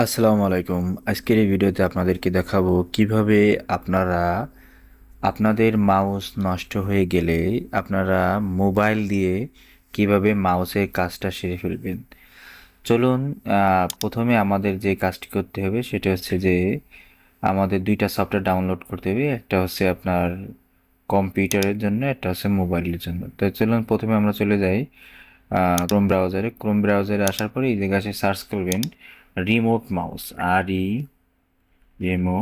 আসসালামু আলাইকুম। আজকের এই ভিডিওতে আপনাদেরকে দেখাবো কিভাবে আপনারা আপনাদের মাউস নষ্ট হয়ে গেলে আপনারা মোবাইল দিয়ে কিভাবে মাউসের কাজটা সেরে ফেলবেন। চলুন, প্রথমে আমাদের যে কাজটি করতে হবে সেটা হচ্ছে যে আমাদের দুইটা সফটওয়্যার ডাউনলোড করতে হবে। একটা হচ্ছে আপনার কম্পিউটারের জন্য, একটা হচ্ছে মোবাইলের জন্য। তো চলুন প্রথমে আমরা চলে যাই ক্রোম ব্রাউজারে আসার পরে এই জায়গায় সার্চ করবেন remote mouse, Rimo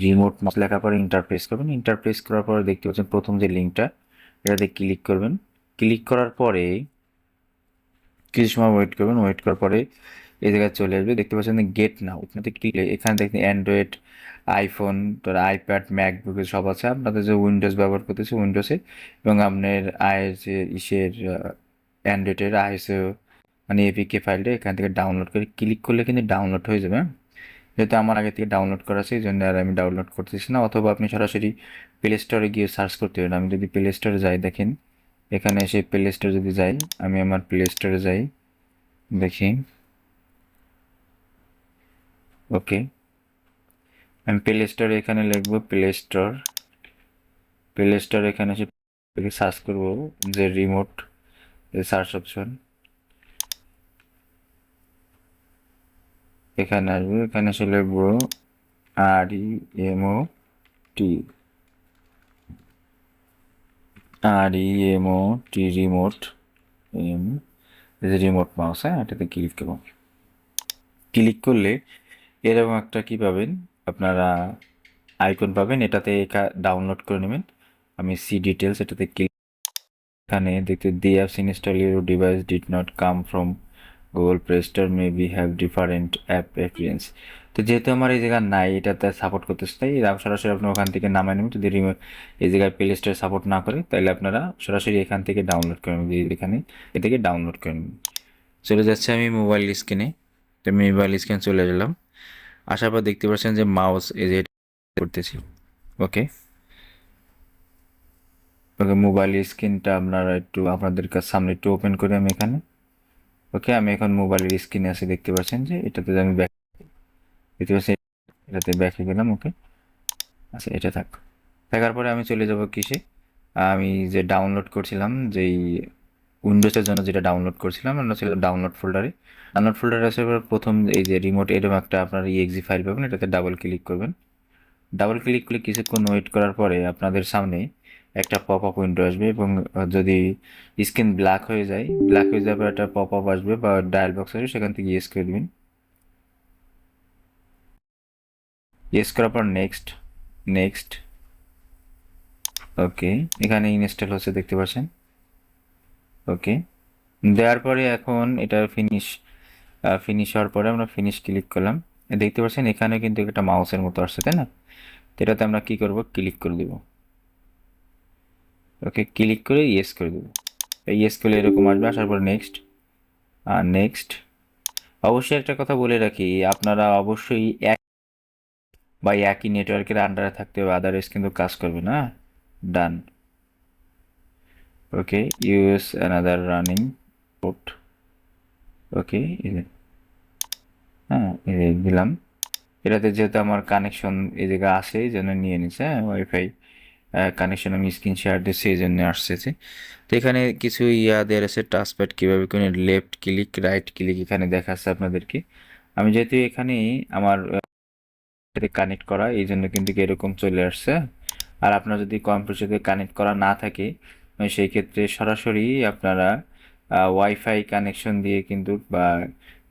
remote mouse লেখার পরে ইন্টারপ্রেস করবেন। ইন্টারপ্রেস করার পরে দেখতে পাচ্ছেন প্রথম যে লিঙ্কটা, এটাতে ক্লিক করবেন। ক্লিক করার পরে কিছু সময় ওয়েট করবেন। ওয়েট করার পরে এই জায়গায় চলে আসবে, দেখতে পাচ্ছেন গেট নাও। এখানে ক্লিক, এখানে দেখেন অ্যান্ড্রয়েড, আইফোন, তোর আইপ্যাড, ম্যাকবুকে সব আছে। আপনাদের যে উইন্ডোজ ব্যবহার করতেছে উইন্ডোজে, এবং আপনার আইএস ইসের অ্যান্ড্রয়েডের আইএসও মানে এপিকে ফাইলটা এখান থেকে ডাউনলোড করে ক্লিক করলে কিন্তু ডাউনলোড হয়ে যাবে। যেহেতু আমার আগে থেকে ডাউনলোড করা আছে এই জন্য আর আমি ডাউনলোড করতেছি না, অথবা আপনি সরাসরি প্লে স্টোরে গিয়ে সার্চ করতে পারেন। আমি যদি প্লে স্টোরে যাই, দেখেন এখানে এসে প্লে স্টোরে যদি যাই, আমি আমার প্লে স্টোরে যাই, দেখি ওকে, আমি প্লে স্টোরে এখানে লিখবো প্লে স্টোর এখানে এসে সার্চ করবো যে রিমোট, সার্চ অপশন এখানে আসবো। এখানে এসে লিখবো REMOT, remote, M remote mouse. হ্যাঁ, এটাতে ক্লিক করবো। ক্লিক করলে এরকম একটা কি পাবেন আপনারা, আইকন পাবেন। এটাতে ডাউনলোড করে নেবেন। আমি সি ডিটেলস এটাতে ক্লিক, এখানে দেখতে the apps install your device did not come from Google Play Store may be have different app experience. তো যেহেতু আমার এই জায়গা নাই, এটাতে সাপোর্ট করতেছে, তাই সরাসরি আপনার ওখান থেকে নামায় নেবেন। যদি এই জায়গায় প্লে স্টোর সাপোর্ট না করে তাহলে আপনারা সরাসরি এখান থেকে ডাউনলোড করে নেবেন। এখানে এ থেকে ডাউনলোড করে নেবেন। চলে যাচ্ছে আমি মোবাইল স্ক্রিনে। তো আমি মোবাইল স্ক্রিনে চলে গেলাম। আসার পর দেখতে পাচ্ছেন যে মাউস এই যে করতেছি। ওকে, ওকে, মোবাইল স্ক্রিনটা আপনারা একটু আপনাদের কাছে সামনে একটু ওপেন করে আমি এখানে, ওকে, আমি এখন মোবাইলের স্ক্রিনে আছি। দেখতে পাচ্ছেন যে এটাতে আমি ব্যাক, দেখতে পাচ্ছেন এটাতে ব্যাকে গেলাম। ওকে, আচ্ছা, এটা থাকার পরে আমি চলে যাব কিসে, আমি যে ডাউনলোড করছিলাম, যেই উইন্ডোজের জন্য যেটা ডাউনলোড করছিলাম, আমরা ছিল ডাউনলোড ফোল্ডারে আসার পর প্রথম এই যে রিমোট এরকম একটা আপনার ইএক্সি ফাইল পাবেন। এটাতে ডাবল ক্লিক করবেন। ডাবল ক্লিক করলে কিছুক্ষণ ওয়েট করার পরে আপনাদের সামনে একটা পপ আপ উইন্ডো আসবে, এবং যদি স্ক্রিন ব্ল্যাক হয়ে যাওয়ার পর একটা পপ আপ আসবে বা ডায়াল বক্স আসবে, সেখান থেকে ইয়েস করে দেবেন। ইয়েস করার পর নেক্সট, নেক্সট, ওকে, এখানে ইনস্টল হচ্ছে দেখতে পাচ্ছেন। ওকে, দেওয়ার পরে এখন এটা ফিনিশ হওয়ার পরে আমরা ফিনিশ ক্লিক করলাম। দেখতে পাচ্ছেন এখানে কিন্তু একটা মাউসের মতো আসছে, তাই না? তো এটাতে আমরা কি করব, ক্লিক করে দেব। ওকে, ক্লিক করে ইয়েস করে দেব। ইয়েস করলে এরকম আসবে। আসার পর নেক্সট, আর নেক্সট। অবশ্যই একটা কথা বলে রাখি, আপনারা অবশ্যই একই নেটওয়ার্কের আন্ডারে থাকতে হবে, আদারওয়াইজ কিন্তু কাজ করবে না। ডান। ওকে, ইউএস অ্যানাদার রানিং পোর্ট। ওকে, হ্যাঁ, এই দিলাম। এটাতে যেহেতু আমার কানেকশন এই জায়গায় আসে এই জন্য নিয়ে নিছে, হ্যাঁ, ওয়াইফাই কানেকশন আমি স্ক্রিন শেয়ার দিচ্ছি এই জন্য আসছে। তো এখানে কিছু দেওয়া আছে, টাচপ্যাড কীভাবে করে লেফট ক্লিক, রাইট ক্লিক এখানে দেখাচ্ছে আপনাদেরকে। আমি যেহেতু এখানে আমার সাথে কানেক্ট করা, এই জন্য কিন্তু এরকম চলে আসছে। আর আপনার যদি কম্পিউটার সাথে কানেক্ট করা না থাকে, সেই ক্ষেত্রে সরাসরি আপনারা ওয়াইফাই কানেকশন দিয়ে কিন্তু বা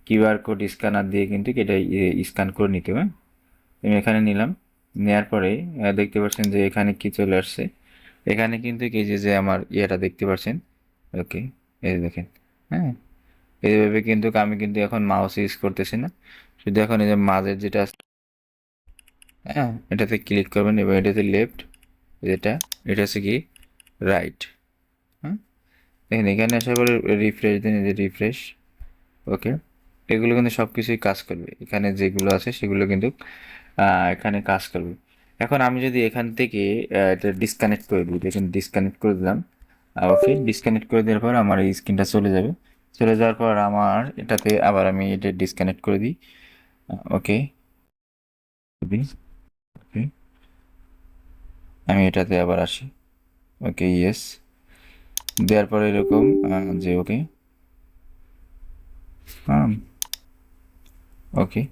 কিউআর কোড স্ক্যানার দিয়ে কিন্তু এটা স্ক্যান করে নিতে হবে। আমি এখানে নিলাম। নেওয়ার পরে দেখতে পাচ্ছেন যে এখানে কি চলে আসছে। এখানে কিন্তু এই যে আমার ইয়েটা দেখতে পাচ্ছেন। ওকে, এই যে দেখেন, হ্যাঁ, এইভাবে কিন্তু আমি কিন্তু এখন মাউস ইউজ করতেছি না, শুধু এখন এই যে মাঝের যেটা, হ্যাঁ, এটাতে ক্লিক করবেন এবং এটাতে লেফট, এটা এটা হচ্ছে কি রাইট। হ্যাঁ, দেখেন এখানে আসার পরে রিফ্রেশ দিন, এই যে রিফ্রেশ। ওকে, এগুলো কিন্তু সব কিছুই কাজ করবে। এখানে যেগুলো আছে সেগুলো কিন্তু এখানে কাজ করবে। এখন আমি যদি এখান থেকে এটা ডিসকানেক্ট করে দিই, দেখুন ডিসকানেক্ট করে দিলাম। ওকে, ডিসকানেক্ট করে দেওয়ার পর আমার এই স্ক্রিনটা চলে যাবে। চলে যাওয়ার পর আমার এটাতে আবার আমি এটা ডিসকানেক্ট করে দিই। ওকে, ওকে, আমি এটাতে আবার আসি। ওকে, ইয়েস, দেওয়ার পরে এরকম যে ওকে, হ্যাঁ, ওকে,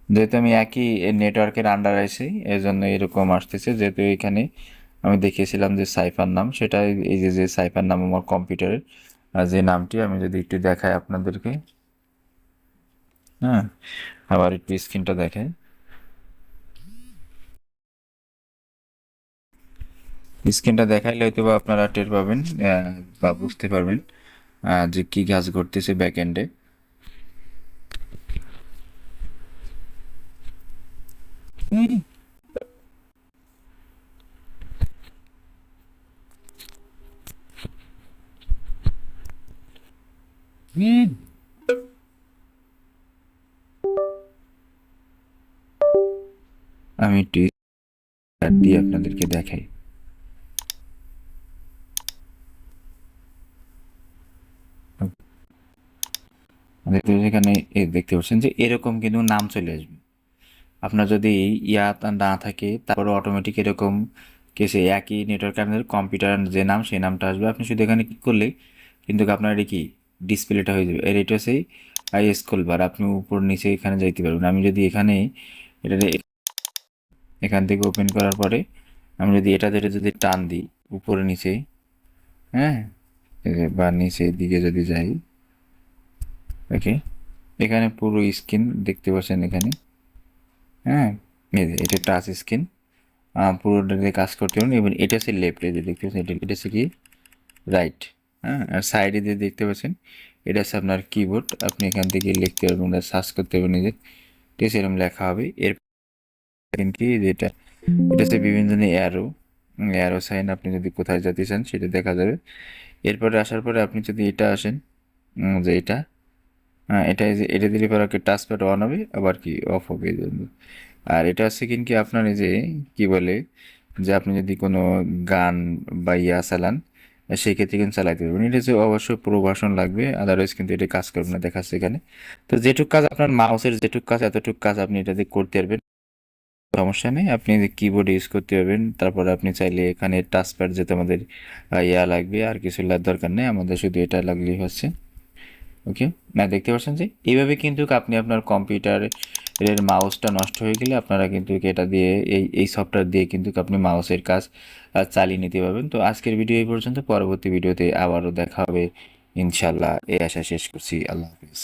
যেহেতু আমি একই নেটওয়ার্কের আন্ডার আছি এই জন্য এরকম আসতেছে, যেহেতু এখানে আমি দেখিয়েছিলাম যে সাইফার নাম, সেটা এই যে যে সাইফার নাম আমার কম্পিউটারের যে নামটি, আমি যদি একটু দেখাই আপনাদেরকে, হ্যাঁ, আবার একটু স্ক্রিনটা দেখাই। স্ক্রিনটা দেখাইলে হয়তো বা আপনারা টের পাবেন বা বুঝতে পারবেন যে কি কাজ ঘটতেছে ব্যাক এন্ডে। আমি একটু দিয়ে আপনাদেরকে দেখাই। দেখতে এখানে দেখতে পাচ্ছেন যে এরকম কিন্তু নাম চলে আসবে। আপনার যদি না থাকে তারপরে অটোমেটিক এরকম কেসে একই নেটওয়ার্ক আপনাদের কম্পিউটার যে নাম সেই নামটা আসবে। আপনি শুধু এখানে ক্লিক করলেই কিন্তু আপনার এটা কি ডিসপ্লেটা হয়ে যাবে। এর এটা সেই স্ক্রল বার, আপনি উপর নিচে এখানে যাইতে পারবেন। আমি যদি এখানে এটা এখান থেকে ওপেন করার পরে আমি যদি এটা ধরে যদি টান দিই উপরে নিচে, হ্যাঁ, এই যে বা নিচের দিকে যদি যাই, ওকে, এখানে পুরো স্ক্রিন দেখতে পাচ্ছেন এখানে, হ্যাঁ, এই যে এটা টাচ স্ক্রিন, পুরোটা দিয়ে কাজ করতে পারেন। এবং এটা হচ্ছে লেফট, এই যে দেখতে পাচ্ছেন এটা হচ্ছে কি রাইট, হ্যাঁ, আর সাইডে দিয়ে দেখতে পাচ্ছেন এটা হচ্ছে আপনার কিবোর্ড। আপনি এখান থেকে লিখতে পারবেন, সার্চ করতে পারবেন, এই যে ঠিক আছে এরকম লেখা হবে। এর কি যেটা এটা হচ্ছে বিভিন্ন ধরনের অ্যারো, অ্যারো সাইন, আপনি যদি কোথায় যেতে চান সেটা দেখা যাবে। এরপরে আসার পরে আপনি যদি এটা আসেন, যে এটা, হ্যাঁ, এটা এই যে এটা দিলে পরে কি টাচপ্যাড অন হবে আবার কি অফ হবে এই জন্য। আর এটা হচ্ছে কি আপনার এই যে কি বলে যে আপনি যদি কোনো গান বা চালান সেই ক্ষেত্রে কিন্তু চালাইতে পারবেন। এটা যে অবশ্যই প্রো ভার্সন লাগবে, আদারওয়াইজ কিন্তু এটা কাজ করবে না দেখাচ্ছে এখানে। তো যেটুক কাজ আপনার মাউসের যেটুক কাজ এতটুক কাজ আপনি এটাতে করতে পারবেন, সমস্যা নেই। আপনি কিবোর্ড ইউজ করতে পারবেন। তারপর আপনি চাইলে এখানে টাচপ্যাড যেতে আমাদের লাগবে, আর কিছু দরকার নেই, আমাদের শুধু এটা লাগলেই হচ্ছে। ওকে, না দেখতে পাচ্ছেন যে এইভাবে কিন্তু আপনি আপনার কম্পিউটারের মাউসটা নষ্ট হয়ে গেলে আপনারা কিন্তু এটা দিয়ে এই সফটওয়্যার দিয়ে কিন্তু আপনি মাউসের কাজ চালিয়ে নিতে পারবেন। তো আজকের ভিডিও এই পর্যন্ত, পরবর্তী ভিডিওতে আবারও দেখা হবে ইনশাল্লাহ, এই আশা শেষ করছি। আল্লাহ হাফিজ।